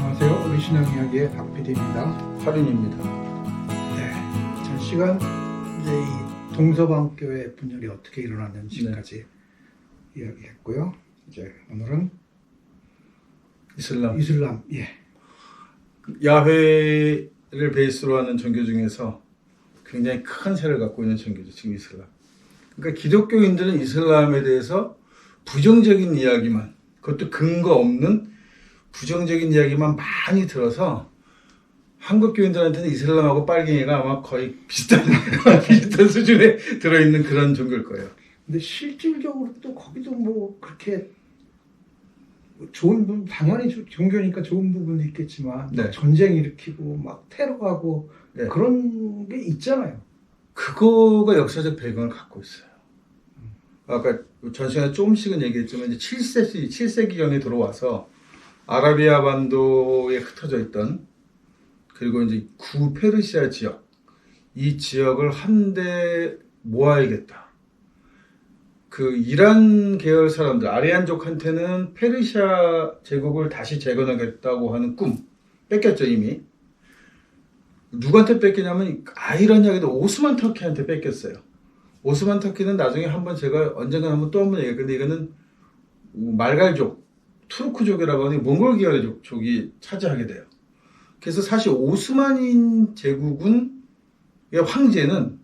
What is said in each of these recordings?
안녕하세요. 우리 신앙 이야기의 박 PD입니다. 하륜입니다. 네, 전 시간 이제 이 동서방교회 분열이 어떻게 일어났는지까지 이야기했고요. 이제 오늘은 이슬람, 예. 야훼를 베이스로 하는 종교 중에서 굉장히 큰 세를 갖고 있는 종교죠. 지금 이슬람. 그러니까 기독교인들은 이슬람에 대해서 부정적인 이야기만, 그것도 근거 없는 부정적인 이야기만 많이 들어서 한국 교인들한테는 이슬람하고 빨갱이가 아마 거의 비슷한 수준에 들어있는 그런 종교일 거예요. 근데 실질적으로 또 거기도 뭐 그렇게 좋은 부분, 당연히 종교니까 좋은 부분도 있겠지만 네. 전쟁 일으키고 막 테러하고 네. 그런 게 있잖아요. 그거가 역사적 배경을 갖고 있어요. 아까 전 시간에 조금씩은 얘기했지만 이제 7세기경에 들어와서 아라비아 반도에 흩어져 있던, 그리고 이제 구페르시아 지역, 이 지역을 한데 모아야겠다. 그 이란 계열 사람들, 아리안족한테는 페르시아 제국을 다시 재건하겠다고 하는 꿈 뺏겼죠, 이미. 누구한테 뺏기냐면 아이러니하게도 오스만 터키한테 뺏겼어요. 오스만 터키는 나중에 한번 제가 언젠가 한번 또 한번 얘기했는데, 이거는 말갈족, 투르크족이라고 하는 몽골 계열의 족이 차지하게 돼요. 그래서 사실 오스만인 제국은, 황제는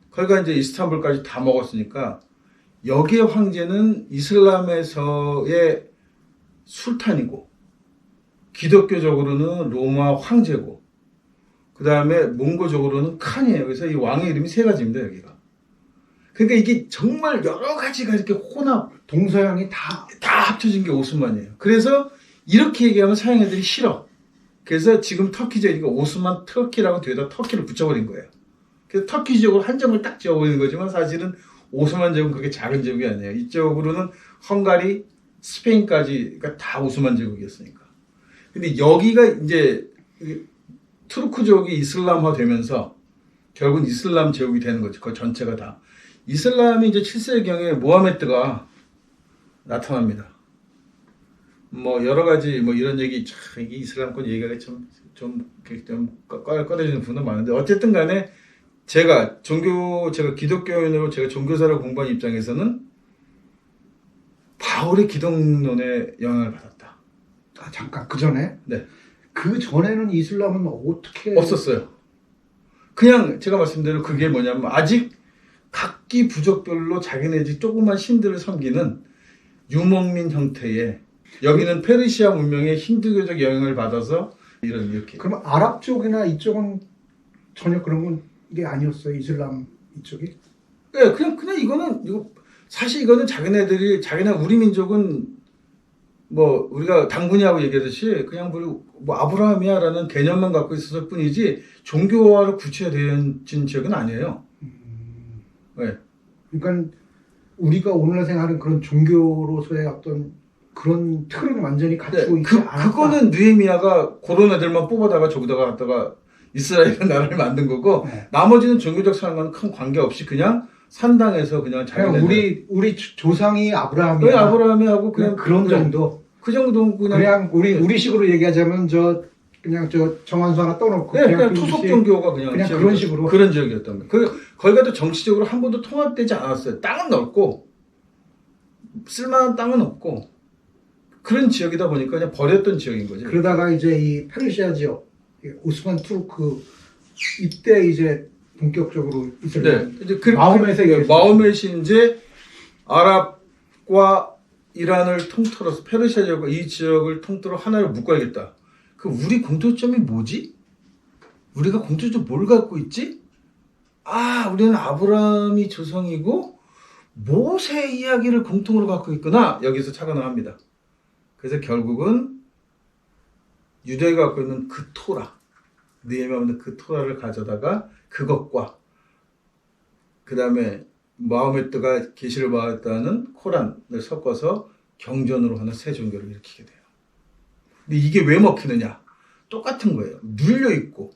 거기가 이제 이스탄불까지 다 먹었으니까 여기에 황제는 이슬람에서의 술탄이고, 기독교적으로는 로마 황제고, 그 다음에 몽고적으로는 칸이에요. 그래서 이 왕의 이름이 세 가지입니다, 여기가. 그러니까 이게 정말 여러 가지가 이렇게 동서양이 다 합쳐진 게 오스만이에요. 그래서 이렇게 얘기하면 서양 애들이 싫어. 그래서 지금 터키죠. 이거 오스만 터키라고 뒤에다 터키를 붙여버린 거예요. 그래서 터키 지역으로 한정을 딱 지어버리는 거지만 사실은 오스만 제국은 그렇게 작은 제국이 아니에요. 이쪽으로는 헝가리, 스페인까지가 다 오스만 제국이었으니까. 근데 여기가 이제 투르크족이 이슬람화 되면서 결국은 이슬람 제국이 되는 거죠. 그 전체가 다. 이슬람이 이제 7세기경에 모하메드가 나타납니다. 뭐 여러 가지 뭐 이런 얘기, 참 이 이슬람권 얘기가 좀 꺼내주는 분은 많은데, 어쨌든 간에 제가 기독교인으로 제가 종교사를 공부한 입장에서는 바울의 기독론에 영향을 받았다. 아, 잠깐 그 전에? 네. 그 전에는 이슬람은 어떻게 없었어요. 그냥 제가 말씀대로 그게 뭐냐면 아직 각기 부족별로 자기네들 조그만 신들을 섬기는 유목민 형태의, 여기는 페르시아 문명의 힌두교적 영향을 받아서 이렇게. 그러면 아랍 쪽이나 이쪽은 전혀 그런 건 이게 아니었어요, 이슬람 이쪽이? 네, 그냥 사실 이거는 자기네 우리 민족은 뭐 우리가 당군이하고 얘기하듯이 그냥 뭐 아브라함이야라는 개념만 갖고 있었을 뿐이지 종교화를 구체화된 지역은 아니에요. 네. 그러니까 우리가 오늘날 생각하는 그런 종교로서의 어떤 그런 틀은 완전히 갖추고 있지 않았다. 그거는 느헤미야가 그런 애들만 뽑아다가 저기다가 갖다가 이스라엘 나라를 만든 거고, 네. 나머지는 종교적 상관은 큰 관계 없이 그냥 산당에서 그냥 자기네들 우리 조상이 아브라함이야. 왜 아브라함이 하고 그냥 그런 정도. 그 정도 그냥 우리식으로 얘기하자면 그냥 정한수 하나 떠놓고 그냥 투속 종교가 그냥 그런 식으로 그런 지역이었단 말이에요. 거기가 또 정치적으로 한 번도 통합되지 않았어요. 땅은 넓고 쓸만한 땅은 없고 그런 지역이다 보니까 그냥 버렸던 지역인 거죠. 그러다가 이제 이 페르시아 지역, 오스만 투르크 이때 이제 본격적으로 이슬람, 이제 마호멧이 이제 아랍과 이란을 통틀어서 페르시아 지역과 이 지역을 통틀어 하나를 묶어야겠다. 그 우리 공통점이 뭐지? 우리가 공통점 뭘 갖고 있지? 우리는 아브라함이 조상이고 모세 이야기를 공통으로 갖고 있구나. 여기서 착안을 합니다. 그래서 결국은 유대가 갖고 있는 그 토라, 느헤미야 없는 그 토라를 가져다가 그것과 그 다음에 마호메트가 계시를 받았다는 코란을 섞어서 경전으로 하는 새 종교를 일으키게 돼요. 근데 이게 왜 먹히느냐? 똑같은 거예요. 눌려있고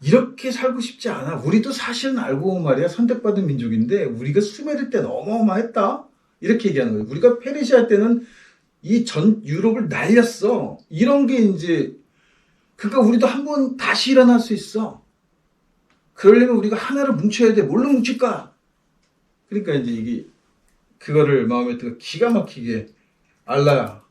이렇게 살고 싶지 않아. 우리도 사실은 알고 보면 말이야, 선택받은 민족인데 우리가 수메르 때는 어마어마했다 이렇게 얘기하는 거예요. 우리가 페르시아 때는 이 전 유럽을 날렸어. 이런 게 이제 그러니까 우리도 한번 다시 일어날 수 있어. 그러려면 우리가 하나로 뭉쳐야 돼. 뭘로 뭉칠까? 그러니까 이제 이게 그거를 마음에 들어 기가 막히게 알라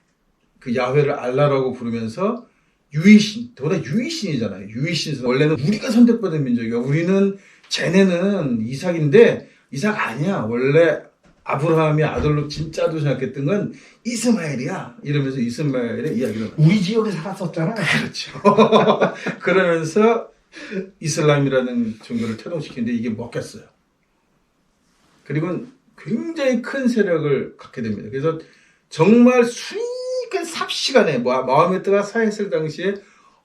그 야훼를 알라라고 부르면서 유이신, 더구나 유이신이잖아요. 유이신 원래는 우리가 선택받은 민족이야. 우리는 쟤네는 이삭인데 이삭 아니야. 원래 아브라함이 아들로 진짜로 생각했던 건 이스마엘이야. 이러면서 이스마엘의 이야기를 우리 지역에 살았었잖아. 그렇죠. 그러면서 이슬람이라는 종교를 태동시키는데 이게 먹혔어요. 그리고 굉장히 큰 세력을 갖게 됩니다. 그래서 정말 수익은 삽시간에 마호메트가 사했을 당시에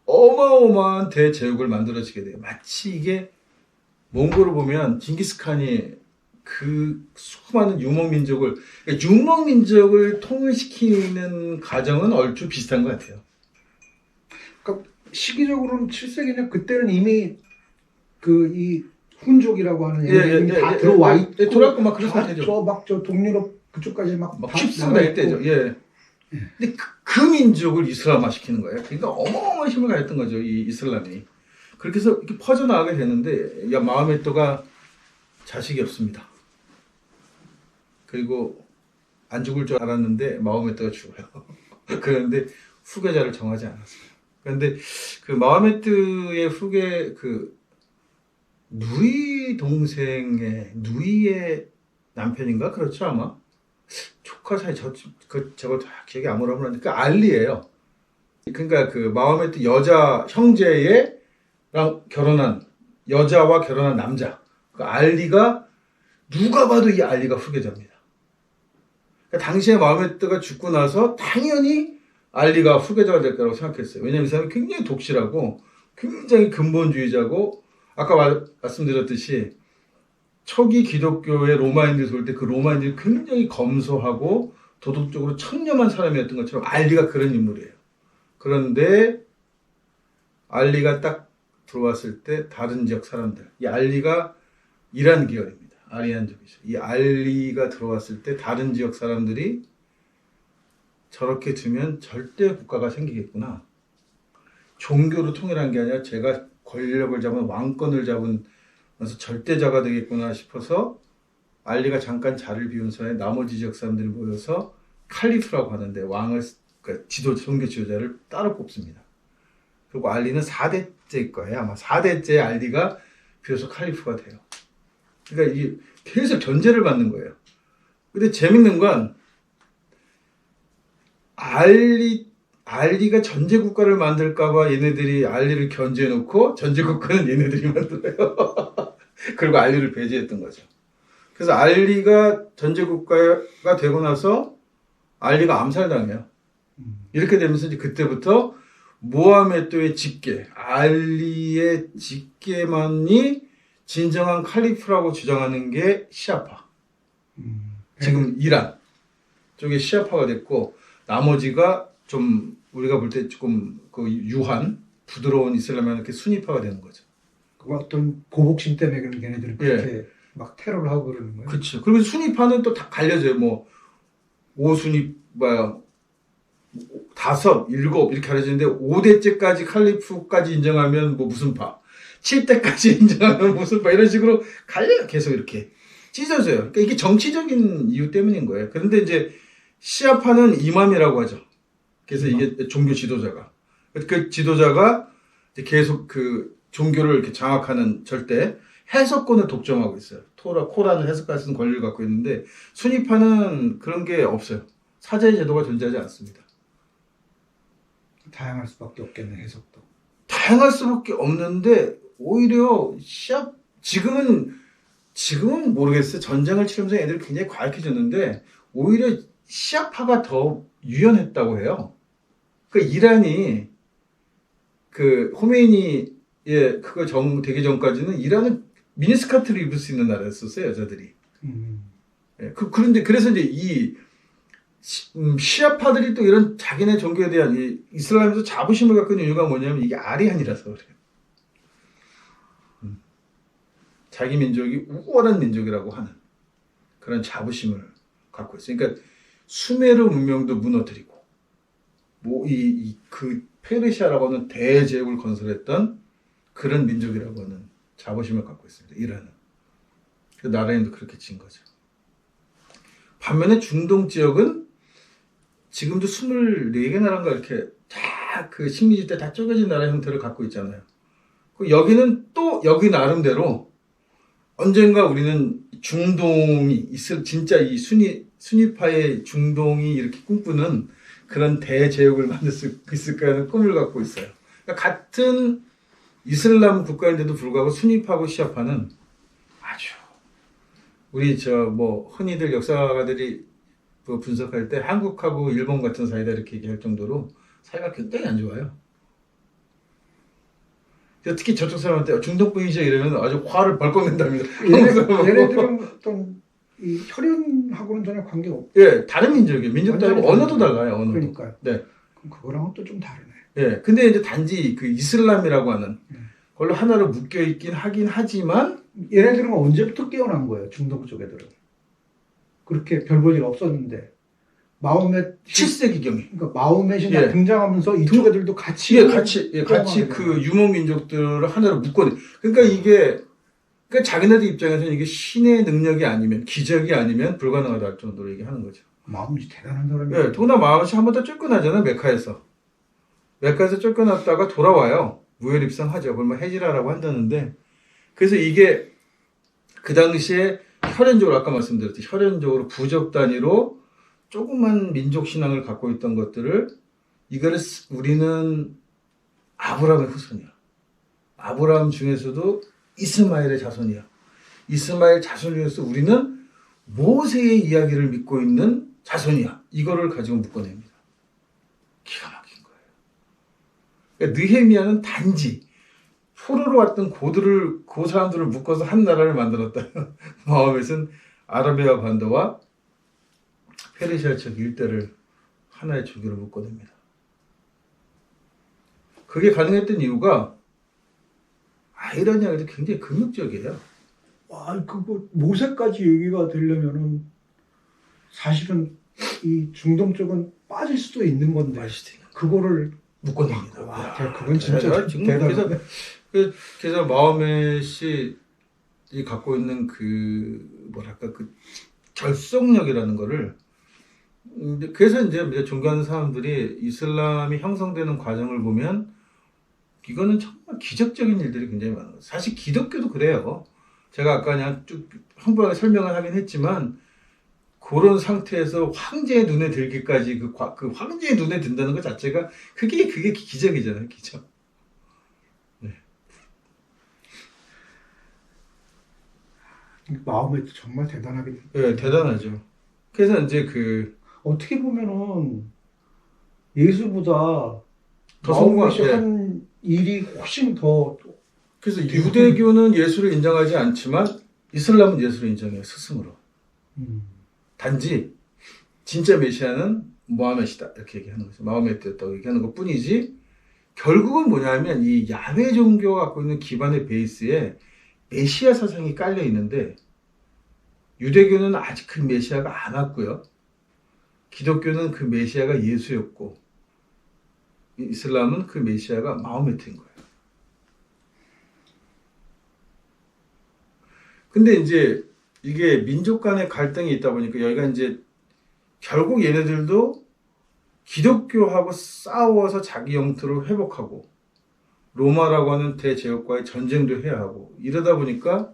어마어마한 대제국을 만들어지게 돼요. 마치 이게 몽골을 보면 징기스칸이 그 수많은 유목민족을 그러니까 유목민족을 통일시키는 과정은 얼추 비슷한 것 같아요. 그러니까 시기적으로는 7세기냐 그때는 이미 그 이 훈족이라고 하는 얘네들이 다 들어와 있고 들어왔고 막 그런 상태죠. 저막저 동유럽 그쪽까지 막 휩쓸다 이때죠. 예. 근데 그 민족을 이슬람화 시키는 거예요. 그러니까 어마어마한 힘을 가졌던 거죠. 이 이슬람이. 그렇게 해서 이렇게 퍼져나가게 되는데 야 마호메트가 자식이 없습니다. 그리고 안 죽을 줄 알았는데 마호메트가 죽어요. 그런데 후계자를 정하지 않았어요. 그런데 그 마호메트의 후계 그 누이 동생의 누이의 남편인가 그렇죠 아마 조카 사이 저거 다 기억이 아무렇는데 그 알리예요. 그러니까 그 마호메트 여자 형제랑 결혼한 여자와 결혼한 남자 그 알리가 누가 봐도 이 알리가 후계자입니다. 그러니까 당시에 마호메트가 죽고 나서 당연히 알리가 후계자가 될 거라고 생각했어요. 왜냐하면 이 사람이 굉장히 독실하고 굉장히 근본주의자고 아까 말씀드렸듯이 초기 기독교의 로마인들이 볼 때 그 로마인들이 굉장히 검소하고 도덕적으로 청렴한 사람이었던 것처럼 알리가 그런 인물이에요. 그런데 알리가 딱 들어왔을 때 다른 지역 사람들, 이 알리가 이란 계열입니다. 아리안족이죠. 이 알리가 들어왔을 때 다른 지역 사람들이 저렇게 두면 절대 국가가 생기겠구나. 종교로 통일한 게 아니라 제가 권력을 잡은 왕권을 잡으면서 절대자가 되겠구나 싶어서 알리가 잠깐 자리를 비운 사이에 나머지 지역 사람들이 모여서 칼리프라고 하는데 왕을 그러니까 종교 지도자를 따로 뽑습니다. 그리고 알리는 4대째일 거예요. 아마 4대째 알리가 비로소 칼리프가 돼요. 그러니까 이게 계속 견제를 받는 거예요. 근데 재밌는 건 알리가 전제국가를 만들까봐 얘네들이 알리를 견제해놓고 전제국가는 얘네들이 만들어요. 그리고 알리를 배제했던 거죠. 그래서 알리가 전제국가가 되고 나서 알리가 암살당해요. 이렇게 되면서 이제 그때부터 모하메도의 직계, 알리의 직계만이 진정한 칼리프라고 주장하는 게 시아파. 지금 이란 쪽에 시아파가 됐고 나머지가 좀 우리가 볼 때 조금 그 유한 부드러운 이슬람이 이렇게 수니파가 되는 거죠. 그 어떤 보복심 때문에 그런 걔네들이 그렇게 막 테러를 하고 그러는 거예요. 그렇죠. 그리고 수니파는 또 다 갈려져요. 뭐 5순위 뭐야 5, 7 이렇게 갈려지는데 5대째까지 칼리프까지 인정하면 뭐 무슨 파, 7대까지 인정하면 무슨 파 이런 식으로 갈려요. 계속 이렇게 찢어져요. 그러니까 이게 정치적인 이유 때문인 거예요. 그런데 이제 시아파는 이맘이라고 하죠. 그래서 이게 종교 지도자가 그 지도자가 이제 계속 그 종교를 이렇게 장악하는 절대 해석권을 독점하고 있어요. 코란을 해석할 수 있는 권리를 갖고 있는데 수니파는 그런 게 없어요. 사제의 제도가 존재하지 않습니다. 다양할 수밖에 없겠네 해석도. 다양할 수밖에 없는데 오히려 지금은 모르겠어요. 전쟁을 치르면서 애들이 굉장히 과학해졌는데 오히려 시아파가 더 유연했다고 해요. 그 이란이 그 호메이니의 그거 되기 전까지는 이란은 미니스커트를 입을 수 있는 나라였었어요, 여자들이. 그런데 그래서 이제 이 시아파들이 또 이런 자기네 종교에 대한 이 이슬람에서 자부심을 갖고 있는 이유가 뭐냐면 이게 아리안이라서 그래요. 자기 민족이 우월한 민족이라고 하는 그런 자부심을 갖고 있어요. 그러니까 수메르 문명도 무너뜨리고 그 페르시아라고 하는 대제국을 건설했던 그런 민족이라고 하는 자부심을 갖고 있습니다. 이란은. 그 나라인도 그렇게 진 거죠. 반면에 중동 지역은 지금도 24개 나라인가 이렇게 다 그 식민지 때 다 쪼개진 나라 형태를 갖고 있잖아요. 여기는 또 여기 나름대로 언젠가 우리는 중동이 있을, 진짜 이 순위파의 중동이 이렇게 꿈꾸는 그런 대제국을 만들 수 있을까 하는 꿈을 갖고 있어요. 그러니까 같은 이슬람 국가인데도 불구하고 순위파하고 시아파는 아주 우리 흔히들 역사가들이 분석할 때 한국하고 일본 같은 사이다 이렇게 얘기할 정도로 사이가 굉장히 안 좋아요. 특히 저쪽 사람한테 중동 분이죠 이러면 아주 화를 벌컥 낸답니다. 얘네들은 어떤 이 혈연하고는 전혀 관계가 없고. 예, 다른 민족이에요. 민족 다르고 언어도 달라요. 언어도. 그러니까요. 네. 그럼 그거랑은 또 좀 다르네. 예, 근데 이제 단지 그 이슬람이라고 하는 걸로 하나로 묶여 있긴 하긴 하지만 얘네들은 언제부터 깨어난 거예요? 중동 쪽 애들은. 그렇게 별 볼 일 없었는데. 마호멧 7세기경에. 그러니까 마호멧이 예. 등장하면서 이쪽 애들도 같이 같이 그 유목 민족들을 하나로 묶어내. 그러니까 자기네들 입장에서는 이게 신의 능력이 아니면 기적이 아니면 불가능하다 할 정도로 얘기하는 거죠. 마호멧이 대단한 사람이에요. 예, 더구나 마호멧이 한 번 더 쫓겨나잖아요. 메카에서 쫓겨났다가 돌아와요. 무혈입상하죠. 그걸 해지라라고 한다는데 그래서 이게 그 당시에 혈연적으로 아까 말씀드렸듯이 혈연적으로 부족 단위로 조그만 민족 신앙을 갖고 있던 것들을 이거를 우리는 아브라함의 후손이야. 아브라함 중에서도 이스마엘의 자손이야. 이스마엘 자손 중에서 우리는 모세의 이야기를 믿고 있는 자손이야. 이거를 가지고 묶어냅니다. 기가 막힌 거예요. 그러니까 느헤미야는 단지 포로로 왔던 그 사람들을 묶어서 한 나라를 만들었다. 마호멧은 아라비아 반도와 페르시아 쪽 일대를 하나의 조교로 묶어냅니다. 그게 가능했던 이유가 이런 이야기도 굉장히 금욕적이에요. 와, 그거 모세까지 얘기가 되려면은 사실은 이 중동 쪽은 빠질 수도 있는 건데 그거를 묶어냅니다. 와, 그건 진짜 대단하네. 그래서 마호멧이 갖고 있는 그 결속력이라는 거를 그래서 이제 존경하는 사람들이 이슬람이 형성되는 과정을 보면 이거는 정말 기적적인 일들이 굉장히 많아요. 사실 기독교도 그래요. 제가 아까 그냥 쭉 흥분하게 설명을 하긴 했지만 그런 상태에서 황제의 눈에 들기까지 그 황제의 눈에 든다는 것 자체가 그게 기적이잖아요. 기적. 네. 마음에도 정말 대단하긴. 네, 대단하죠. 그래서 이제 어떻게 보면은 예수보다 더 성공한 한 일이 훨씬 더. 그래서 유대교는 예수를 인정하지 않지만 이슬람은 예수를 인정해요. 스승으로. 단지 진짜 메시아는 모하메시다 이렇게 얘기하는 거죠. 마호메트였다고 얘기하는 것 뿐이지 결국은 뭐냐면 이 야훼 종교가 갖고 있는 기반의 베이스에 메시아 사상이 깔려 있는데 유대교는 아직 그 메시아가 안 왔고요. 기독교는 그 메시아가 예수였고 이슬람은 그 메시아가 마호메트인 거예요. 근데 이제 이게 민족 간의 갈등이 있다 보니까 여기가 이제 결국 얘네들도 기독교하고 싸워서 자기 영토를 회복하고 로마라고 하는 대제국과의 전쟁도 해야 하고 이러다 보니까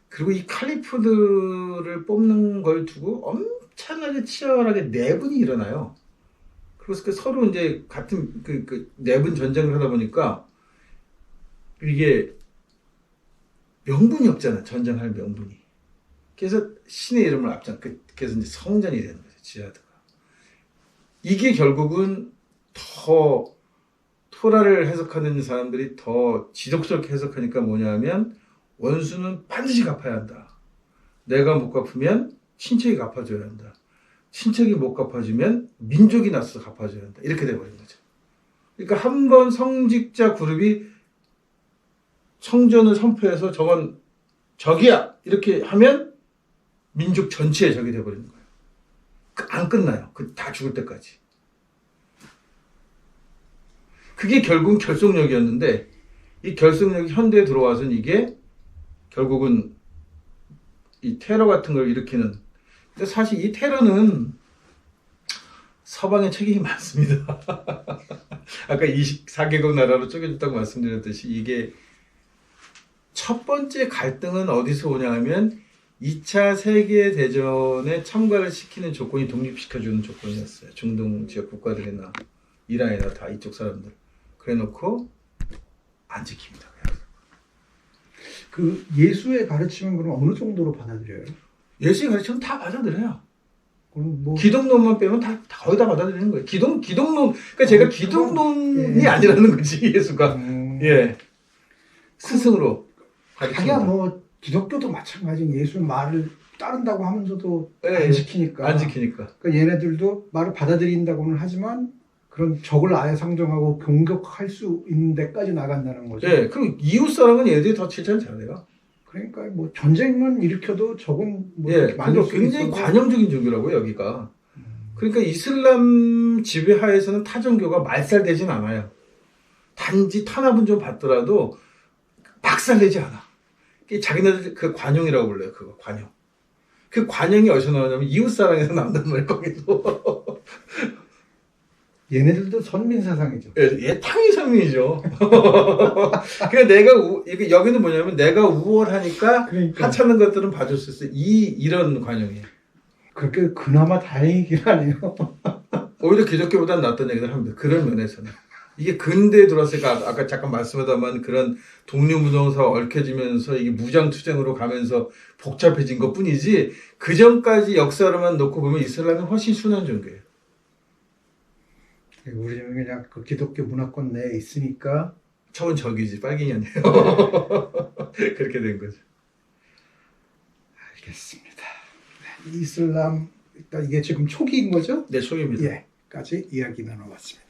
그리고 이 칼리프들을 뽑는 걸 두고 엄청나게 치열하게 내분이 일어나요. 그래서 서로 이제 같은 내분 전쟁을 하다 보니까 이게 명분이 없잖아. 전쟁할 명분이. 그래서 신의 이름을 그래서 이제 성전이 되는 거죠. 지하드가. 이게 결국은 더 토라를 해석하는 사람들이 더 지독스럽게 해석하니까 뭐냐면 원수는 반드시 갚아야 한다. 내가 못 갚으면 친척이 갚아줘야 한다. 친척이 못 갚아주면 민족이 나서서 갚아줘야 한다. 이렇게 돼버린 거죠. 그러니까 한 번 성직자 그룹이 성전을 선포해서 저건 적이야 이렇게 하면 민족 전체의 적이 돼버리는 거예요. 안 끝나요. 다 죽을 때까지. 그게 결국은 결속력이었는데 이 결속력이 현대에 들어와서는 이게 결국은 이 테러 같은 걸 일으키는. 근데 사실 이 테러는 서방의 책임이 많습니다. 아까 24개국 나라로 쪼개졌다고 말씀드렸듯이 이게 첫 번째 갈등은 어디서 오냐 하면 2차 세계대전에 참가를 시키는 조건이 독립시켜주는 조건이었어요. 중동 지역 국가들이나 이란이나 다 이쪽 사람들. 그래 놓고 안 지킵니다. 그냥. 그 예수의 가르침은 그럼 어느 정도로 받아들여요? 예수의 가르침은 다 받아들여요. 그럼 뭐 기독론만 빼면 다 거의 다 받아들이는 거예요. 기독론, 그러니까 제가 기독론이 예. 아니라는 거지, 예수가. 예. 스승으로. 하기야 가르칩니다. 뭐 기독교도 마찬가지. 예수 말을 따른다고 하면서도 예, 안 예. 지키니까. 안 지키니까. 그러니까 얘네들도 말을 받아들인다고는 하지만 그런 적을 아예 상정하고 공격할 수 있는 데까지 나간다는 거죠. 예. 그리고 이웃 사람은 얘들이 더 칠천 잘해요. 그러니까 뭐 전쟁만 일으켜도 적은 뭐 예. 이렇게 만들 그리고 수 굉장히 있어도 관용적인 종교라고요, 여기가. 그러니까 이슬람 지배하에서는 타종교가 말살되진 않아요. 단지 탄압은 좀 받더라도 박살내지 않아. 이게 자기네들 그 관용이라고 불러요. 그거 관용. 그 관용이 어디서 나오냐면 이웃사랑에서 나온단 말이에요. 거기도. 얘네들도 선민 사상이죠. 예, 탕이 선민이죠. 그러니까 내가 이게 여기는 뭐냐면 내가 우월하니까 그러니까 하찮은 것들은 봐줄 수 있어. 이런 관용이에요. 그렇게 그나마 다행이긴 하네요. 오히려 기독교보다는 낫다는 얘기를 합니다. 그런 면에서는. 이게 근대에 들어왔으니까 아까 잠깐 말씀하다만 그런 독립운동사 얽혀지면서 이게 무장투쟁으로 가면서 복잡해진 것 뿐이지 그 전까지 역사로만 놓고 보면 이슬람은 훨씬 순한 종교예요. 우리는 그냥 그 기독교 문화권 내에 있으니까 처음 적이지 빨갱이 아니에요. 그렇게 된 거죠. 알겠습니다. 네, 이슬람 일단 이게 지금 초기인 거죠? 네, 초입니다. 예, 까지 이야기 나눠봤습니다.